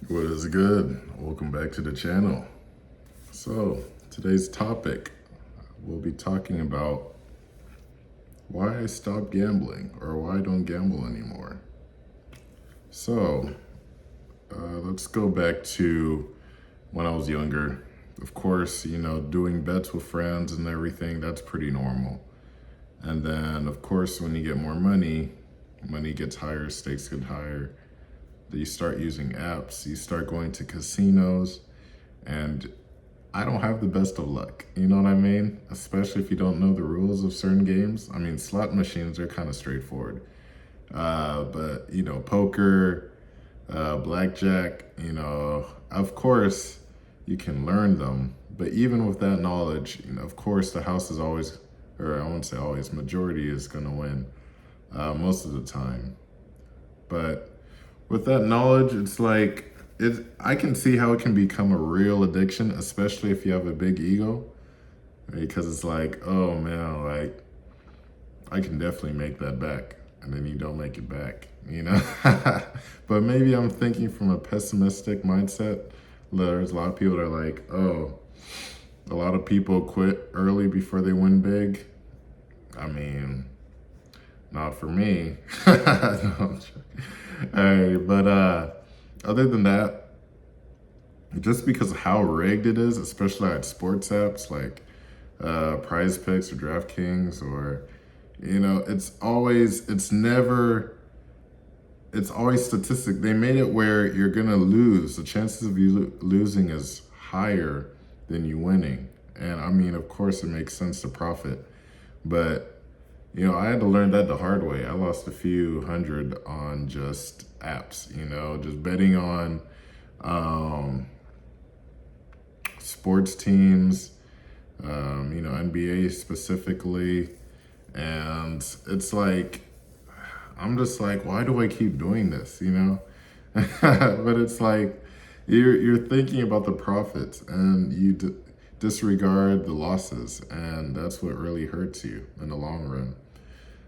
What is good? Welcome back to the channel. So, today's topic, we'll be talking about why I stopped gambling or why I don't gamble anymore. So, let's go back to when I was younger. Of course, doing bets with friends and everything, that's pretty normal. And then, of course, when you get more money gets higher, stakes get higher. You start using apps, you start going to casinos, and I don't have the best of luck. You know what I mean? Especially if you don't know the rules of certain games. I mean, slot machines are kind of straightforward. But, poker, blackjack, of course, you can learn them. But even with that knowledge, of course, the house is always, or I won't say always, majority is going to win most of the time. But with that knowledge, it's like I can see how it can become a real addiction, especially if you have a big ego, because it's like, oh man, like I can definitely make that back, and then you don't make it back. But maybe I'm thinking from a pessimistic mindset. There's a lot of people that are like, oh, a lot of people quit early before they win big. I mean, not for me. No, but other than that, just because of how rigged it is, especially at sports apps like Prize Picks or DraftKings, or it's always statistic. They made it where you're gonna lose. The chances of you losing is higher than you winning. And I mean, of course, it makes sense to profit, but I had to learn that the hard way. I lost a few hundred on just apps, just betting on sports teams, NBA specifically. And it's like, I'm just like, why do I keep doing this? But it's like, you're thinking about the profits and you disregard the losses. And that's what really hurts you in the long run.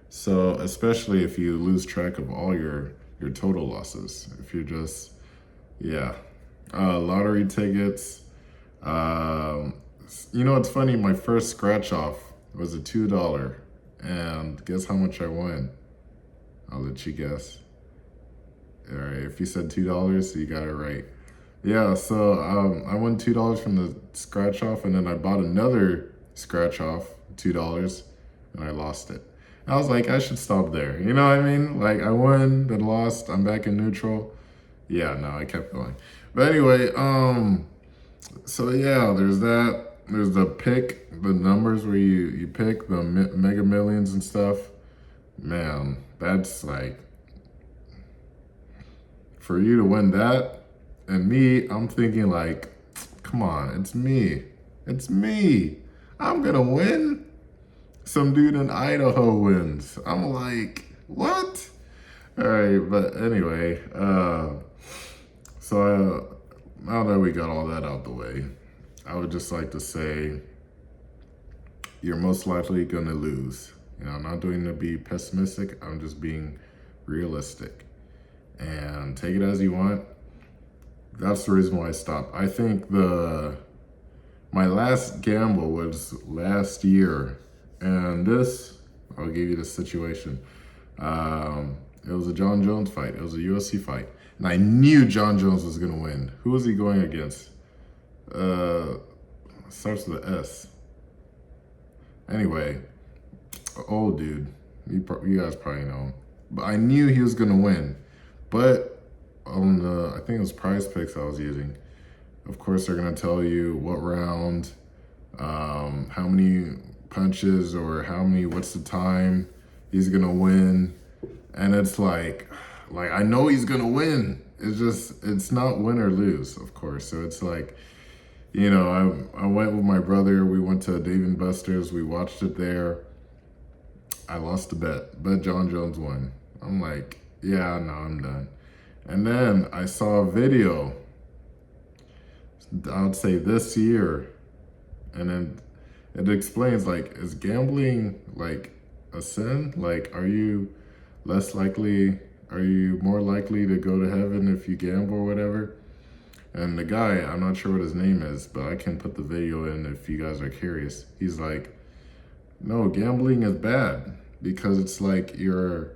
So especially if you lose track of all your total losses, if you're just, yeah, lottery tickets. It's funny. My first scratch off was a $2, and guess how much I won? I'll let you guess. All right, if you said $2, you got it right. Yeah, so I won $2 from the scratch off, and then I bought another scratch off, $2, and I lost it. I was like, I should stop there. You know what I mean? Like, I won, then lost, I'm back in neutral. Yeah, no, I kept going. But anyway, so yeah, there's that. There's the numbers where you pick the mega millions and stuff. Man, that's like, for you to win that, and me, I'm thinking like, come on, it's me. It's me. I'm gonna win. Some dude in Idaho wins. I'm like, what? All right, but anyway, now that we got all that out the way, I would just like to say you're most likely gonna lose. I'm not doing to be pessimistic, I'm just being realistic. And take it as you want. That's the reason why I stopped. I think my last gamble was last year, and I'll give you the situation. It was a John Jones fight. It was a UFC fight, and I knew John Jones was gonna win. Who was he going against? Starts with an S. Anyway, old dude. You guys probably know him, but I knew he was gonna win. But on I think it was Prize Picks I was using. Of course, they're gonna tell you what round, how many punches or what's the time he's gonna win, and it's like I know he's gonna win. It's not win or lose, of course. So it's like, I went with my brother. We went to Dave and Buster's. We watched it there. I lost the bet, but John Jones won. I'm like, yeah, no, I'm done. And then I saw a video, I would say this year, and then it explains, like, is gambling like a sin? Like, are you more likely to go to heaven if you gamble or whatever? And the guy, I'm not sure what his name is, but I can put the video in if you guys are curious. He's like, no, gambling is bad because it's like you're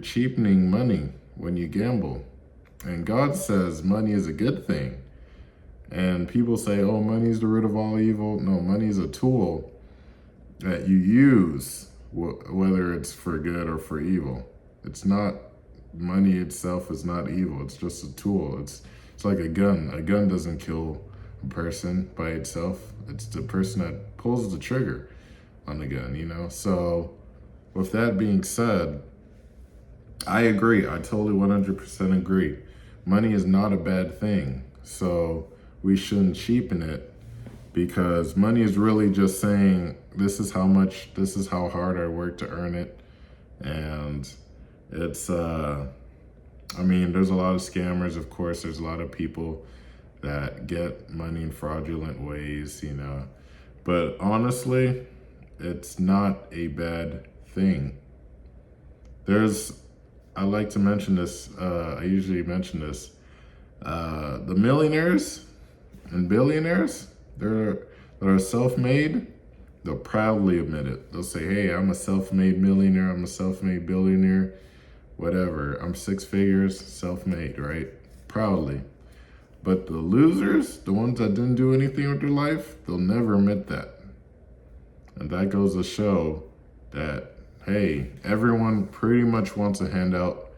cheapening money when you gamble. And God says money is a good thing. And people say, oh, money is the root of all evil. No, money is a tool that you use, whether it's for good or for evil. It's not, money itself is not evil. It's just a tool. It's like a gun. A gun doesn't kill a person by itself. It's the person that pulls the trigger on the gun, you know? So with that being said, I agree. I totally 100% agree. Money is not a bad thing. So we shouldn't cheapen it, because money is really just saying, this is how hard I work to earn it. And it's, I mean, there's a lot of scammers, of course. There's a lot of people that get money in fraudulent ways, you know. But honestly, it's not a bad thing. I like to mention this, I usually mention this, the millionaires and billionaires that are self-made, they'll proudly admit it. They'll say, hey, I'm a self-made millionaire, I'm a self-made billionaire, whatever. I'm 6 figures, self-made, right? Proudly. But the losers, the ones that didn't do anything with their life, they'll never admit that. And that goes to show that, hey, everyone pretty much wants a handout.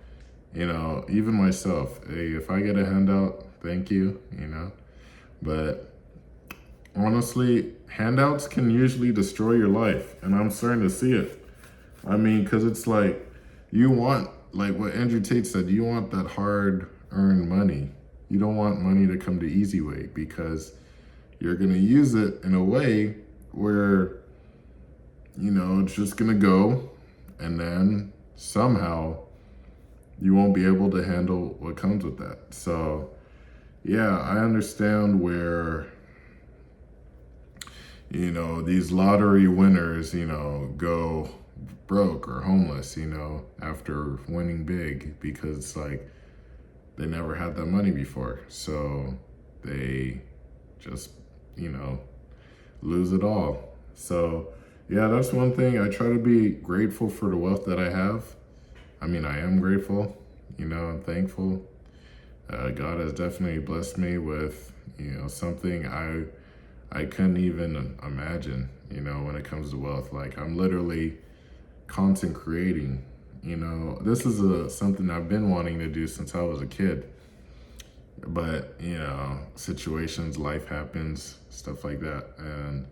You know, even myself. Hey, if I get a handout, thank you, you know. But honestly, handouts can usually destroy your life. And I'm starting to see it. I mean, because it's like, you want, like what Andrew Tate said, you want that hard-earned money. You don't want money to come the easy way, because you're going to use it in a way where, you know, it's just going to go, and then somehow you won't be able to handle what comes with that. So, yeah, I understand where, you know, these lottery winners, you know, go broke or homeless, you know, after winning big, because it's like they never had that money before. So they just, you know, lose it all. So, yeah, that's one thing. I try to be grateful for the wealth that I have. I mean, I am grateful, you know, I'm thankful. God has definitely blessed me with, you know, something I couldn't even imagine, you know, when it comes to wealth. Like, I'm literally content creating, you know. This is something I've been wanting to do since I was a kid. But, you know, situations, life happens, stuff like that.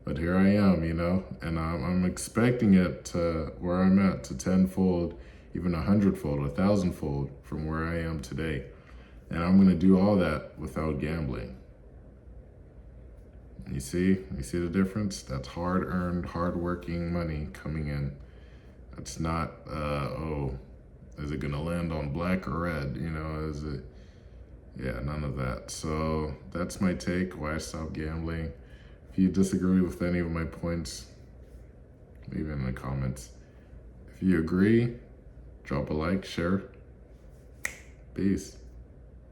But here I am, you know, and I'm expecting it to where I'm at to tenfold, even 100-fold, 1,000-fold from where I am today. And I'm gonna do all that without gambling. You see the difference? That's hard-earned, hard-working money coming in. It's not, oh, is it gonna land on black or red? You know, is it? Yeah, none of that. So that's my take, why I stopped gambling. If you disagree with any of my points, leave it in the comments. If you agree, drop a like, share. Peace.